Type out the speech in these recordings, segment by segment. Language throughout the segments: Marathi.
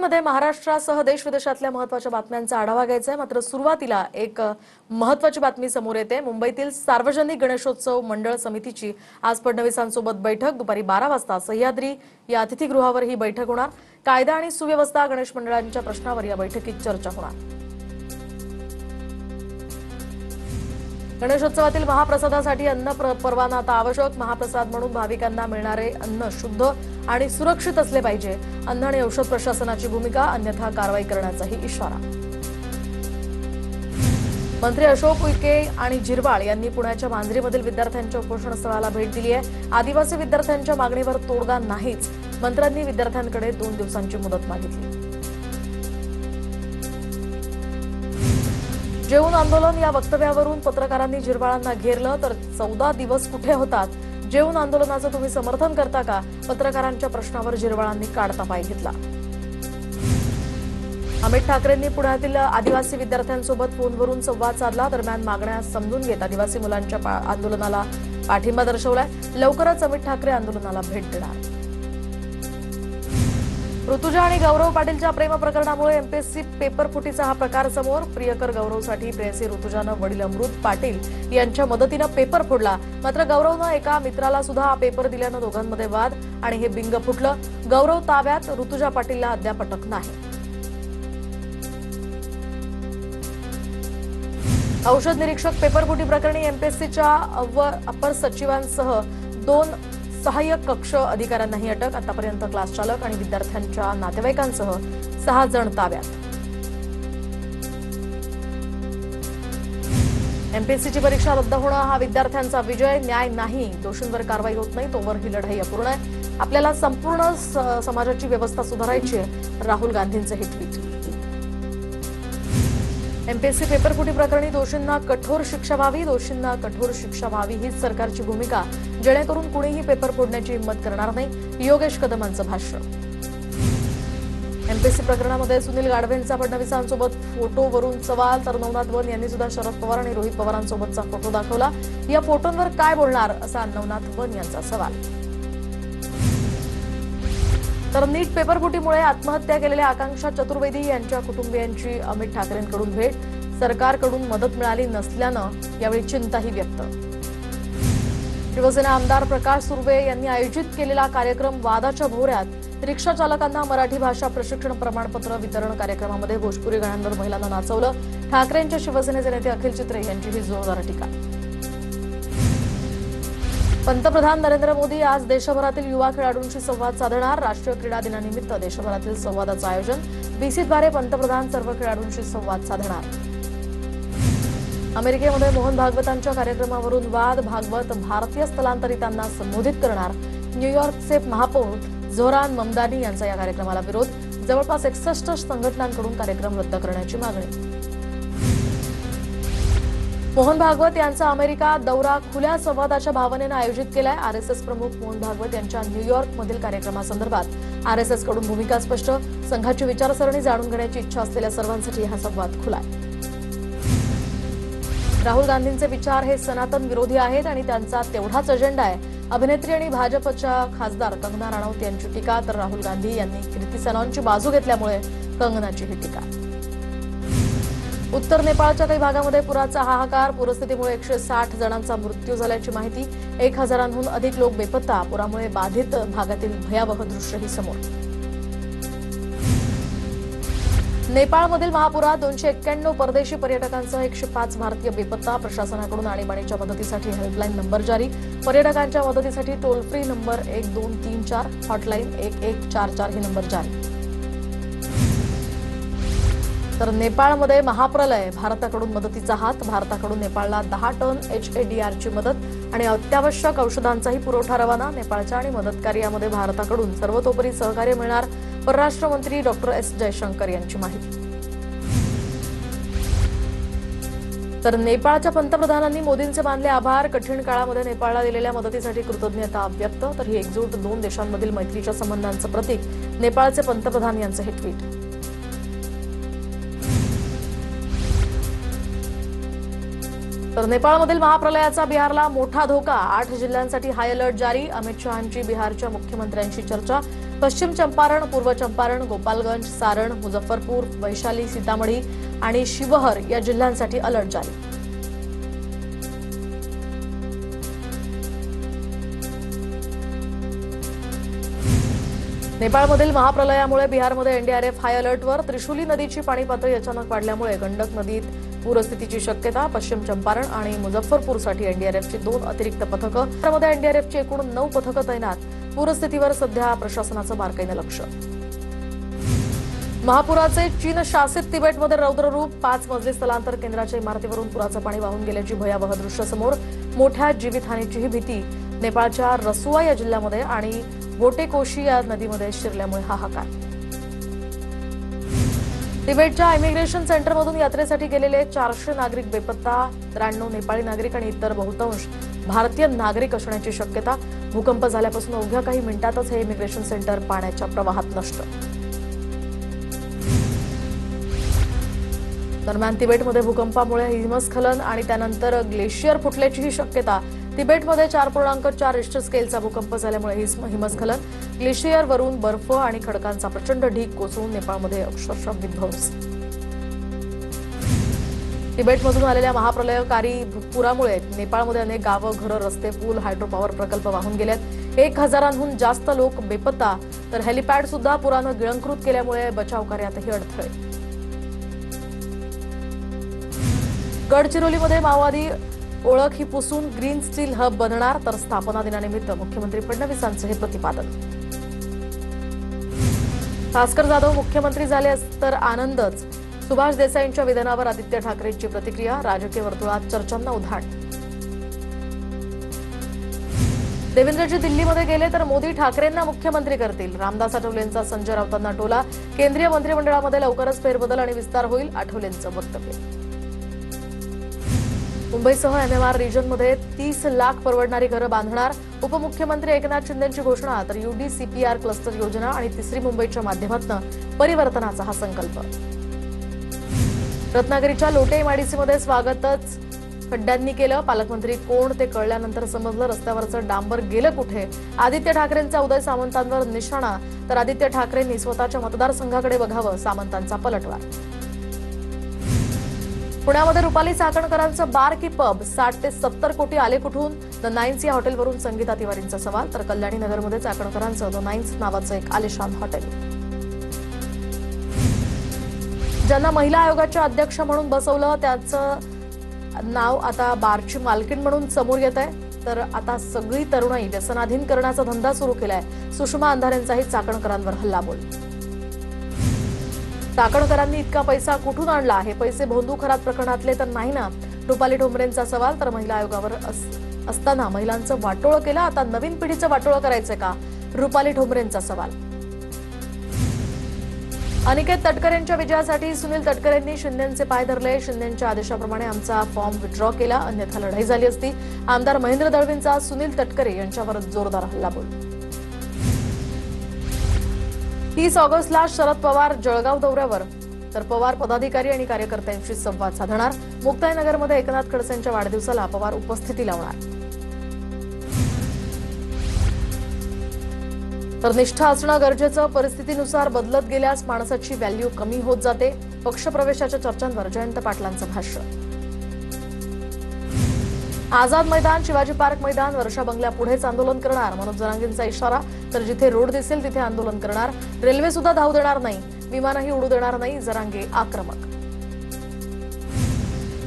बुलेटिनमध्ये महाराष्ट्रासह देश-विदेशातल्या महत्त्वाच्या बातम्यांचा आढावा घ्यायचा आहे। मात्र सुरुवातीला एक महत्त्वाची बातमी समोर येते। मुंबईतील सार्वजनिक गणेशोत्सव मंडळ समितीची आज फडणवीसांसोबत बैठक दुपारी 12 वाजता सह्याद्री या अतिथीगृहावर ही बैठक होणार। कायदा आणि सुव्यवस्था गणेश मंडळांच्या प्रश्नावर या बैठकीत चर्चा होणार। गणेशोत्सवातील महाप्रसादासाठी अन्न परवाना आता आवश्यक। महाप्रसाद म्हणून भाविकांना मिळणारे अन्न शुद्ध आणि सुरक्षित असले पाहिजे। अन्न आणि औषध प्रशासनाची भूमिका, अन्यथा कारवाई करण्याचाही इशारा। मंत्री अशोक उईके आणि झिरवाळ यांनी पुण्याच्या मांजरीमधील विद्यार्थ्यांच्या उपोषणस्थळाला भेट दिली आहे। आदिवासी विद्यार्थ्यांच्या मागणीवर तोडगा नाहीच। मंत्र्यांनी विद्यार्थ्यांकडे 2 दिवसांची मुदत मागितली। जेऊन आंदोलन या वक्तव्यावरून पत्रकारांनी झिरवाळांना घेरलं तर 14 दिवस कुठे होतात? जेऊन आंदोलनाचं तुम्ही समर्थन करता का? पत्रकारांच्या प्रश्नावर झिरवाळांनी काढता पाय घेतला। अमित ठाकरेंनी पुण्यातील आदिवासी विद्यार्थ्यांसोबत फोनवरून संवाद साधला। दरम्यान मागण्या समजून घेत आदिवासी मुलांच्या आंदोलनाला पाठिंबा दर्शवलाय। लवकरच अमित ठाकरे आंदोलनाला भेट देणार। ऋतुजा आणि गौरव पाटीलच्या प्रेम प्रकरणामुळे एमपीएससी पेपर फुटीचा हा प्रकार समोर। प्रियकर गौरवसाठी प्रेयसी ऋतुजानं वडील अमृत पाटील यांच्या मदतीनं पेपर फोडला। मात्र गौरवनं एका मित्राला सुद्धा हा पेपर दिल्यानं दोघांमध्ये वाद आणि हे बिंग फुटलं। गौरव ताब्यात, ऋतुजा पाटीलला अद्याप अटक नाही। औषध निरीक्षक पेपरफुटी प्रकरणी एमपीएससीच्या अपर सचिवांसह 2 सहाय्यक कक्ष अधिकाऱ्यांनाही अटक। आतापर्यंत क्लास चालक आणि विद्यार्थ्यांच्या नातेवाईकांसह 6 जण ताब्यात। एमपीएससीची परीक्षा रद्द होणं हा विद्यार्थ्यांचा विजय, न्याय नाही। दोषींवर कारवाई होत नाही तोवर ही लढाई अपूर्ण आहे। आपल्याला संपूर्ण समाजाची व्यवस्था सुधारायची आहे, राहुल गांधींचं हे ट्विट। एमपीएससी पेपरफुटी प्रकरणी दोषींना कठोर शिक्षा व्हावी, दोषींना कठोर शिक्षा व्हावी हीच सरकारची भूमिका, जेणेकरून कुणीही पेपर फोडण्याची हिंमत करणार नाही। योगेश कदमांचं भाष्य। एमपीएससी प्रकरणामध्ये सुनील गाढवेंचा फडणवीसांसोबत फोटोवरून सवाल, तर नवनाथ वन यांनी सुद्धा शरद पवार आणि रोहित पवारांसोबतचा फोटो दाखवला। या फोटोंवर काय बोलणार असा नवनाथ वन यांचा सवाल। तर नीट पेपरफुटीमुळे आत्महत्या केलेल्या आकांक्षा चतुर्वेदी यांच्या कुटुंबियांची अमित ठाकरेंकडून भेट। सरकारकडून मदत मिळाली नसल्यानं यावेळी चिंताही व्यक्त। शिवसेना आमदार प्रकाश सुर्वे यांनी आयोजित केलेला कार्यक्रम वादाच्या भोवऱ्यात। रिक्षा चालकांना मराठी भाषा प्रशिक्षण प्रमाणपत्र वितरण कार्यक्रमामध्ये भोजपुरी गाण्यांवर महिलांना नाचवलं। ठाकरेंच्या शिवसेनेचे नेते अखिल चित्रे यांची ही जोरदार टीका। पंतप्रधान नरेंद्र मोदी आज देशभरातील युवा खेळाडूंशी संवाद साधणार। राष्ट्रीय क्रीडा दिनानिमित्त देशभरातील संवादाचं आयोजन। बीसीद्वारे पंतप्रधान सर्व खेळाडूंशी संवाद साधणार। अमेरिकेमध्ये मोहन भागवतांच्या कार्यक्रमावरून वाद। भागवत भारतीय स्थलांतरितांना संबोधित करणार। न्यूयॉर्कचे महापौर झोरान ममदानी यांचा या कार्यक्रमाला विरोध। जवळपास 61 संघटनांकडून कार्यक्रम रद्द करण्याची मागणी। मोहन भागवत यांचा अमेरिका दौरा खुल्या संवादाच्या भावनेनं आयोजित केलाय। आरएसएस प्रमुख मोहन भागवत यांच्या न्यूयॉर्कमधील कार्यक्रमासंदर्भात आरएसएसकडून भूमिका स्पष्ट। संघाची विचारसरणी जाणून घेण्याची इच्छा असलेल्या सर्वांसाठी हा संवाद खुला आहे। राहुल गांधींचे विचार हे सनातन विरोधी आहेत आणि त्यांचा तेवढाच अजेंडा आहे। अभिनेत्री आणि भाजपच्या खासदार कंगना राणौत यांची टीका। तर राहुल गांधी यांनी कीर्ती सनॉनची बाजू घेतल्यामुळे कंगनाची ही टीका। उत्तर नेपाळच्या काही भागामध्ये पुराचा हाहाकार। पूरस्थितीमुळे 160 जणांचा मृत्यू झाल्याची माहिती। 1000हून अधिक लोक बेपत्ता। पुरामुळे बाधित भागातील भयावह दृश्यही समोर। नेपाळमधील महापुरात 291 परदेशी पर्यटकांसह 105 भारतीय बेपत्ता। प्रशासनाकडून आणीबाणीच्या मदतीसाठी हेल्पलाईन नंबर जारी। पर्यटकांच्या मदतीसाठी टोल फ्री नंबर 1234, हॉटलाईन 1144 हे नंबर जारी। तर नेपाळमध्ये महाप्रलय, भारताकडून मदतीचा हात। भारताकडून नेपाळला 10 टन HADRची मदत आणि अत्यावश्यक औषधांचाही पुरवठा रवाना। नेपाळच्या आणि मदत कार्यामध्ये भारताकडून सर्वतोपरी सहकार्य मिळणार। परराष्ट्र मंत्री डॉक्टर एस जयशंकर यांची माहिती। तर नेपाळच्या पंतप्रधानांनी मोदींचे मानले आभार। कठीण काळामध्ये नेपाळला दिलेल्या मदतीसाठी कृतज्ञता व्यक्त। तर ही एकजूट 2 देशांमधील मैत्रीच्या संबंधांचं प्रतीक, नेपाळचे पंतप्रधान यांचं हे ट्विट। तर नेपाळमधील महाप्रलयाचा बिहारला मोठा धोका। 8 जिल्ह्यांसाठी हाय अलर्ट जारी। अमित शहांची बिहारच्या मुख्यमंत्र्यांशी चर्चा। पश्चिम चंपारण, पूर्व चंपारण, गोपालगंज, सारण, मुजफ्फरपूर, वैशाली, सीतामढ़ी आणि शिवहर या जिल्ह्यांसाठी अलर्ट जारी. नेपाळमधील महाप्रलयामुळे बिहारमध्ये एनडीआरएफ हाय अलर्टवर. त्रिशूली नदीची पाणी पातळी अचानक वाढल्यामुळे गंडक नदीत पूरस्थितीची शक्यता. पश्चिम चंपारण आणि मुजफ्फरपूरसाठी एनडीआरएफची 2 अतिरिक्त पथकं. बिहारमध्ये एनडीआरएफची एकूण 9 पथकं तैनात. पूरस्थितीवर सध्या प्रशासनाचं बारकाईनं लक्ष. महापुराचे चीन शासित तिबेटमध्ये रौद्ररूप. 5 मजली स्थलांतर केंद्राच्या इमारतीवरून पुराचं पाणी वाहून गेल्याची भयावह दृश्य समोर. मोठ्या जीवितहानीचीही भीती. नेपाळच्या रसुआ या जिल्ह्यामध्ये आणि बोटेकोशी या नदीमध्ये शिरल्यामुळे हाहाकार. तिबेटच्या इमिग्रेशन सेंटरमधून यात्रेसाठी गेलेले 400 नागरिक बेपत्ता. 93 नेपाळी नागरिक आणि इतर बहुतांश भारतीय नागरिक असण्याची शक्यता. भूकंप झाल्यापासून अवघ्या काही मिनिटातच हे इमिग्रेशन सेंटर पाण्याच्या प्रवाहात नष्ट. दरम्यान तिबेटमध्ये भूकंपामुळे हिमस्खलन आणि त्यानंतर ग्लेशियर फुटल्याचीही शक्यता. तिबेटमध्ये 4.4 रिश्टर स्केलचा भूकंप झाल्यामुळे हिमस्खलन, ग्लेशियरवरून बर्फ आणि खडकांचा प्रचंड ढीग कोसळून नेपाळमध्ये अक्षरशः विध्वंस. तिबेटमधून आलेल्या महाप्रलयकारी पुरामुळे नेपाळमध्ये अनेक गावं, घरं, रस्ते, पूल, हायड्रो पॉवर प्रकल्प वाहून गेलेत. 1000हून जास्त लोक बेपत्ता. तर हेलिपॅड सुद्धा पुरानं गिळंकृत केल्यामुळे बचाव कार्यातही अडथळे. गडचिरोलीमध्ये माओवादी ओळख ही पुसून ग्रीन स्टील हब बनणार. तर स्थापना दिनानिमित्त मुख्यमंत्री फडणवीसांचं हे प्रतिपादन. भास्कर जाधव मुख्यमंत्री झाले तर आनंदच. सुभाष देसाईंच्या विधानावर आदित्य ठाकरेंची प्रतिक्रिया. राजकीय वर्तुळात चर्चांना उधाण. देवेंद्रजी दिल्लीमध्ये गेले तर मोदी ठाकरेंना मुख्यमंत्री करतील. रामदास आठवलेंचा संजय राऊतांना टोला. केंद्रीय मंत्रिमंडळामध्ये लवकरच फेरबदल आणि विस्तार होईल, आठवलेंचं वक्तव्य. मुंबईसह एमएमआर रिजनमध्ये 30 लाख परवडणारी घरं बांधणार. उपमुख्यमंत्री एकनाथ शिंदेंची घोषणा. तर यूडीसीपीआर क्लस्टर योजना आणि तिसरी मुंबईच्या माध्यमातून परिवर्तनाचा हा संकल्प. रत्नागिरीच्या लोटे एमआयडीसीमध्ये स्वागतच खड्ड्यांनी केलं. पालकमंत्री कोण ते कळल्यानंतर समजलं रस्त्यावरचं डांबर गेलं कुठे. आदित्य ठाकरेंचा उदय सामंतांवर निशाणा. तर आदित्य ठाकरेंनी स्वतःच्या मतदारसंघाकडे बघावं, सामंतांचा पलटवार. पुण्यामध्ये रुपाली चाकणकरांचं बार की पब. 60 ते 70 कोटी आले कुठून. द नाईन्स या हॉटेलवरून संगीता तिवारींचा सवाल. तर कल्याणी नगरमध्ये चाकणकरांचं द नाईन्स नावाचं एक आलिशान हॉटेल. ज्यांना महिला आयोगाच्या अध्यक्ष म्हणून बसवलं त्याचं नाव आता बारची मालकीण म्हणून समोर येत आहे. तर आता सगळी तरुणाई व्यसनाधीन करण्याचा धंदा सुरू केलाय. सुषमा अंधारेंचाही चाकणकरांवर हल्लाबोल. चाकणकरांनी इतका पैसा कुठून आणला. हे पैसे भोंदू खरात प्रकरणातले तर नाही ना. रुपाली ठोंबरेंचा सवाल. तर महिला आयोगावर असताना महिलांचं वाटोळं केलं, आता नवीन पिढीचं वाटोळं करायचंय का. रुपाली ठोंबरेंचा सवाल. अनिकेत तटकरेंच्या विजयासाठी सुनील तटकरेंनी शिंदेंचे पाय धरले. शिंदेंच्या आदेशाप्रमाणे आमचा फॉर्म विड्रॉ केला, अन्यथा लढाई झाली असती. आमदार महेंद्र दळवींचा सुनील तटकरे यांच्यावर जोरदार हल्लाबोल. 30 ऑगस्टला शरद पवार जळगाव दौऱ्यावर. तर पवार पदाधिकारी आणि कार्यकर्त्यांशी संवाद साधणार. मुक्ताईनगरमध्ये एकनाथ खडसेंच्या वाढदिवसाला पवार उपस्थिती लावणार. तर निष्ठा असणं गरजेचं. परिस्थितीनुसार बदलत गेल्यास माणसाची व्हॅल्यू कमी होत जाते. पक्षप्रवेशाच्या चर्चांवर जयंत पाटलांचं भाष्य. आझाद मैदान, शिवाजी पार्क मैदान, वर्षा बंगल्यापुढेच आंदोलन करणार. मनोज जरांगेंचा इशारा. तर जिथे रोड दिसेल तिथे आंदोलन करणार. रेल्वे सुद्धा धावू देणार नाही, विमानही उडू देणार नाही. जरांगे आक्रमक.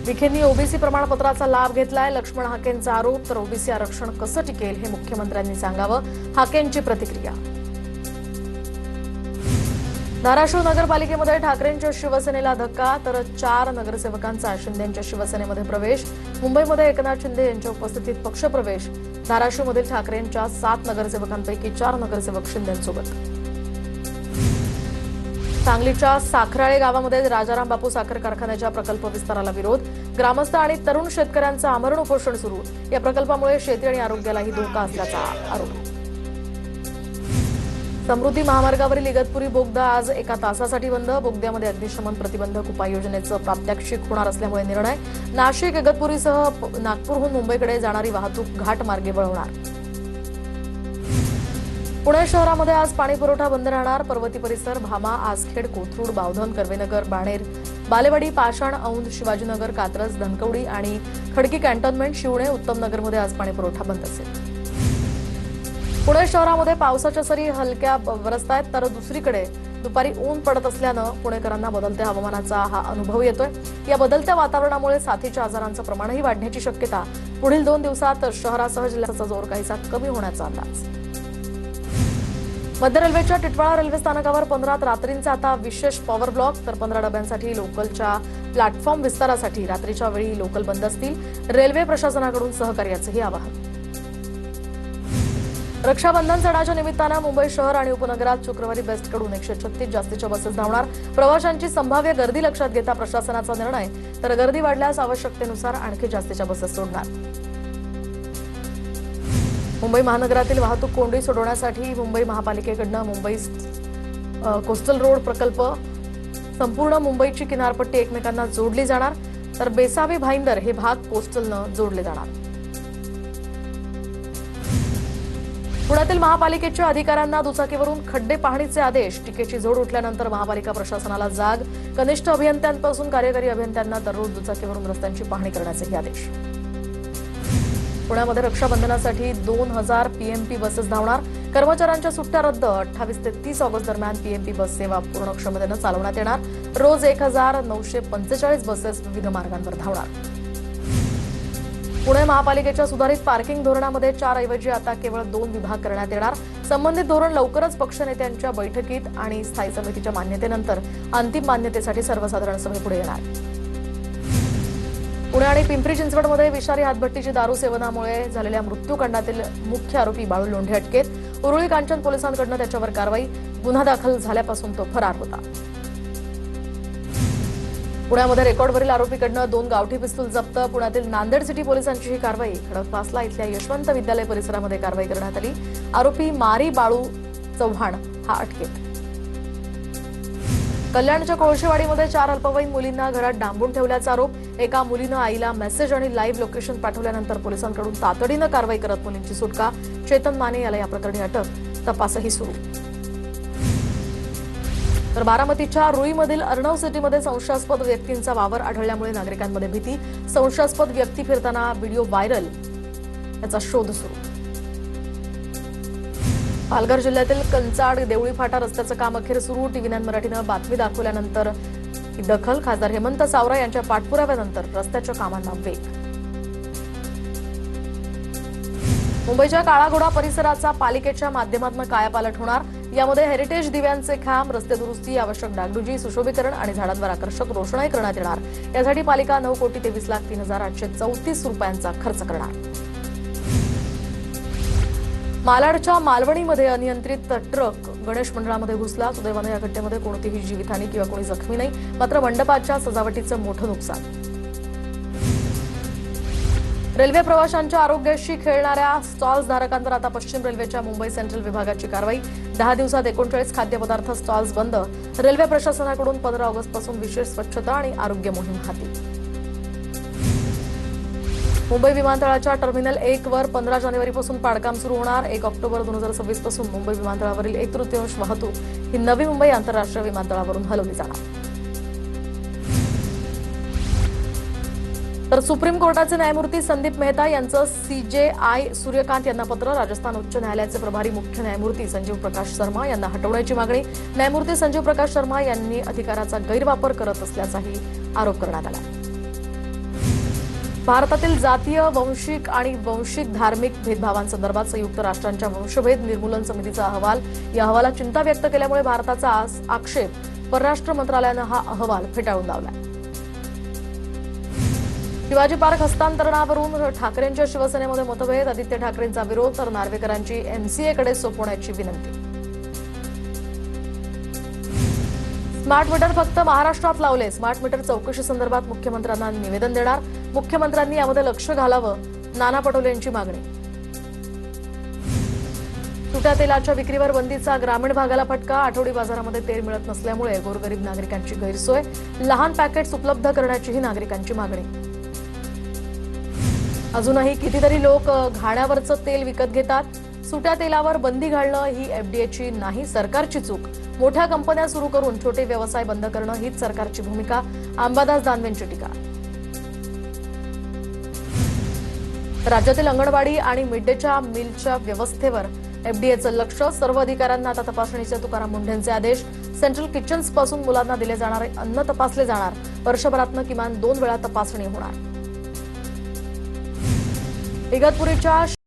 विखेंनी ओबीसी प्रमाणपत्राचा लाभ घेतलाय. लक्ष्मण हाकेंचा आरोप. तर ओबीसी आरक्षण कसं टिकेल हे मुख्यमंत्र्यांनी सांगावं, हाकेंची प्रतिक्रिया. धाराशिव नगरपालिकेमध्ये ठाकरेंच्या शिवसेनेला धक्का. तर 4 नगरसेवकांचा शिंदेंच्या शिवसेनेमध्ये प्रवेश. मुंबईमध्ये एकनाथ शिंदे यांच्या उपस्थितीत पक्षप्रवेश. धाराशिवमधील ठाकरेंच्या 7 नगरसेवकांपैकी 4 नगरसेवक शिंदेंसोबत. सांगलीच्या साखराळे गावामध्ये राजाराम बापू साखर कारखान्याच्या प्रकल्प विस्ताराला विरोध. ग्रामस्थ आणि तरुण शेतकऱ्यांचं आमरण उपोषण सुरू. या प्रकल्पामुळे शेती आणि आरोग्यालाही धोका असल्याचा आरोप. समृद्धी महामार्गावरील इगतपुरी बोगदा आज 1 तासासाठी बंद. बोगद्यामध्ये अग्निशमन प्रतिबंधक उपाययोजनेचं प्रात्यक्षिक होणार असल्यामुळे निर्णय. नाशिक, इगतपुरीसह नागपूरहून मुंबईकडे जाणारी वाहतूक घाटमार्गे वळवणार. पुणे शहरामध्ये आज पाणी पुरवठा बंद राहणार. पर्वती परिसर, भामा, आसखेड, कोथरूड, बावधन, कर्वेनगर, बाणेर, बालेवाडी, पाषाण, औंध, शिवाजीनगर, कात्रज, धनकवडी आणि खडकी कॅन्टोन्मेंट, शिवणे, उत्तमनगरमध्ये आज पाणी पुरवठा बंद असेल. पुणे शहरामध्ये पावसाच्या सरी हलक्या बरसत आहेत, तर दुसरीकडे दुपारी ऊन पडत असल्यानं पुणेकरांना बदलत्या हवामानाचा हा अनुभव येतोय. या बदलत्या वातावरणामुळे साथीच्या आजारांचं प्रमाणही वाढण्याची शक्यता. पुढील 2 दिवसात शहरासह जिल्ह्याचा जोर काहीसा कमी होण्याचा अंदाज. मध्य रेल्वेच्या टिटवाळा रेल्वे स्थानकावर 15 रात्रींचा आता विशेष पॉवर ब्लॉक. तर 15 डब्यांसाठी लोकलच्या प्लॅटफॉर्म विस्तारासाठी रात्रीच्या वेळी लोकल बंद असतील. रेल्वे प्रशासनाकडून सहकार्याचंही आवाहन. रक्षाबंधन सणाच्या निमित्तानं मुंबई शहर आणि उपनगरात शुक्रवारी बेस्टकडून 136 जास्तीच्या बसेस धावणार. प्रवाशांची संभाव्य गर्दी लक्षात घेता प्रशासनाचा निर्णय. तर गर्दी वाढल्यास आवश्यकतेनुसार आणखी जास्तीच्या बसेस सोडणार. मुंबई महानगरातील वाहतूक कोंडी सोडवण्यासाठी मुंबई महापालिकेकडून मुंबई कोस्टल रोड प्रकल्प संपूर्ण मुंबईची किनारपट्टी एकमेकांना जोडली जाणार. तर बेसावी भाईंदर हे भाग कोस्टलनं जोडले जाणार. पुण्यातील महापालिकेच्या अधिकाऱ्यांना दुचाकीवरून खड्डे पाहणीचे आदेश. टीकेची झोड उठल्यानंतर महापालिका प्रशासनाला जाग. कनिष्ठ अभियंत्यांपासून कार्यकारी अभियंत्यांना दररोज दुचाकीवरून रस्त्यांची पाहणी करण्याचेही आदेश. पुण्यामध्ये रक्षाबंधनासाठी 2000 पीएमपी बसेस धावणार. कर्मचाऱ्यांच्या सुट्ट्या रद्द. 28 ते 30 ऑगस्ट दरम्यान पीएमपी बस सेवा पूर्ण क्षमतेनं चालवण्यात येणार. रोज 1945 बसेस विविध मार्गांवर धावणार. पुणे महापालिकेच्या सुधारित पार्किंग धोरणामध्ये 4 ऐवजी आता केवळ 2 विभाग करण्यात येणार. संबंधित धोरण लवकरच पक्षनेत्यांच्या बैठकीत आणि स्थायी समितीच्या मान्यतेनंतर अंतिम मान्यतेसाठी सर्वसाधारण सभेपुढे येणार. पुणे आणि पिंपरी चिंचवडमध्ये विषारी हातभट्टीची दारू सेवनामुळे झालेल्या मृत्यूकांडातील मुख्य आरोपी बाळू लोंढे अटकेत. उरुळी कांचन पोलिसांकडून त्याच्यावर कारवाई. गुन्हा दाखल झाल्यापासून तो फरार होता. पुण्यामध्ये रेकॉर्डवरील आरोपीकडून 2 गावठी पिस्तूल जप्त. पुण्यातील नांदेड सिटी पोलिसांची ही कारवाई. खडकवासला इथल्या यशवंत विद्यालय परिसरामध्ये कारवाई करण्यात आली. आरोपी मारी बाळू चव्हाण हा अटकेत. कल्याणच्या कोळशेवाडीमध्ये 4 अल्पवयीन मुलींना घरात डांबून ठेवल्याचा आरोप. एका मुलीनं आईला मेसेज आणि लाईव्ह लोकेशन पाठवल्यानंतर पोलिसांकडून तातडीनं कारवाई करत मुलींची सुटका. चेतन माने याला या प्रकरणी अटक. तपासही सुरू. तर बारामतीच्या रुईमधील अर्णव सिटीमध्ये संशयास्पद व्यक्तींचा वावर आढळल्यामुळे नागरिकांमध्ये भीती. संशयास्पद व्यक्ती फिरताना व्हिडिओ व्हायरल. याचा शोध सुरू. पालघर जिल्ह्यातील कंचाड देवळी फाटा रस्त्याचं काम अखेर सुरू. टीव्ही9 मराठीनं बातमी दाखवल्यानंतर ही दखल. खासदार हेमंत सावरा यांच्या पाठपुराव्यानंतर रस्त्याच्या कामांना वेग. मुंबईच्या काळाघोडा परिसराचा पालिकेच्या माध्यमातून कायापालट होणार. यामध्ये हेरिटेज दिव्यांचे खांब, रस्ते दुरुस्ती, आवश्यक डागडुजी, सुशोभीकरण आणि झाडांवर आकर्षक रोषणाई करण्यात येणार. यासाठी पालिका 9,23,03,834 रुपयांचा खर्च करणार. मालाडच्या मालवणीमध्ये अनियंत्रित ट्रक गणेश मंडळामध्ये घुसला. सुदैवानं या घटनेमध्ये कोणतीही जीवितहानी किंवा कोणी जखमी नाही. मात्र मंडपाच्या सजावटीचं मोठं नुकसान. रेल्वे प्रवाशांच्या आरोग्याशी खेळणाऱ्या स्टॉल्स धारकांवर आता पश्चिम रेल्वेच्या मुंबई सेंट्रल विभागाची कारवाई. 10 दिवसात 39 खाद्यपदार्थ स्टॉल्स बंद. रेल्वे प्रशासनाकडून 15 ऑगस्टपासून विशेष स्वच्छता आणि आरोग्य मोहीम हाती. मुंबई विमानतळाच्या टर्मिनल 1 वर 15 जानेवारीपासून पाडकाम सुरू होणार. 1 ऑक्टोबर 2026 पासून मुंबई विमानतळावरील 1/3 वाहतूक ही नवी मुंबई आंतरराष्ट्रीय विमानतळावरून हलवली जाणार. तर सुप्रीम कोर्टाचे न्यायमूर्ती संदीप मेहता यांचं CJI सूर्यकांत यांना पत्र. राजस्थान उच्च न्यायालयाचे प्रभारी मुख्य न्यायमूर्ती संजीव प्रकाश शर्मा यांना हटवण्याची मागणी. न्यायमूर्ती संजीव प्रकाश शर्मा यांनी अधिकाराचा गैरवापर करत असल्याचाही आरोप करण्यात आला. भारतातील जातीय, वंशिक आणि वंशिक धार्मिक भेदभावांसंदर्भात संयुक्त राष्ट्रांच्या वंशभेद निर्मूलन समितीचा अहवाल. या अहवालात चिंता व्यक्त केल्यामुळे भारताचा आक्षेप परराष्ट्र मंत्रालयानं हा अहवाल फेटाळून लावला. शिवाजी पार्क हस्तांतरणावरून ठाकरेंच्या शिवसेनेमध्ये मतभेद. आदित्य ठाकरेंचा विरोध तर नार्वेकरांची MCAकडे सोपवण्याची विनंती. स्मार्ट मीटर फक्त महाराष्ट्रात लावले. स्मार्ट मीटर चौकशी संदर्भात मुख्यमंत्र्यांना निवेदन देणार. मुख्यमंत्र्यांनी यामध्ये लक्ष घालावं. नाना पटोले यांची मागणी. सुट्या तेलाच्या विक्रीवर बंदीचा ग्रामीण भागाला फटका. आठवडी बाजारामध्ये तेल मिळत नसल्यामुळे गोरगरीब नागरिकांची गैरसोय. लहान पॅकेट्स उपलब्ध करण्याचीही नागरिकांची मागणी. अजूनही कितीतरी लोक घाण्यावरचं तेल विकत घेतात. सुट्या तेलावर बंदी घालणं ही एफडीएची नाही, सरकारची चूक. मोठ्या कंपन्या सुरू करून छोटे व्यवसाय बंद करणं हीच सरकारची भूमिका. अंबादास दानवेंची टीका. राज्यातील अंगणवाडी आणि मिड डेच्या मिलच्या व्यवस्थेवर एफडीएचं लक्ष. सर्व अधिकाऱ्यांना आता तपासणीचे. तुकाराम मुंढेंचे आदेश. सेंट्रल किचन्स पासून मुलांना दिले जाणारे अन्न तपासले जाणार. वर्षभरातनं किमान 2 वेळा तपासणी होणार. इगतपुरीच्या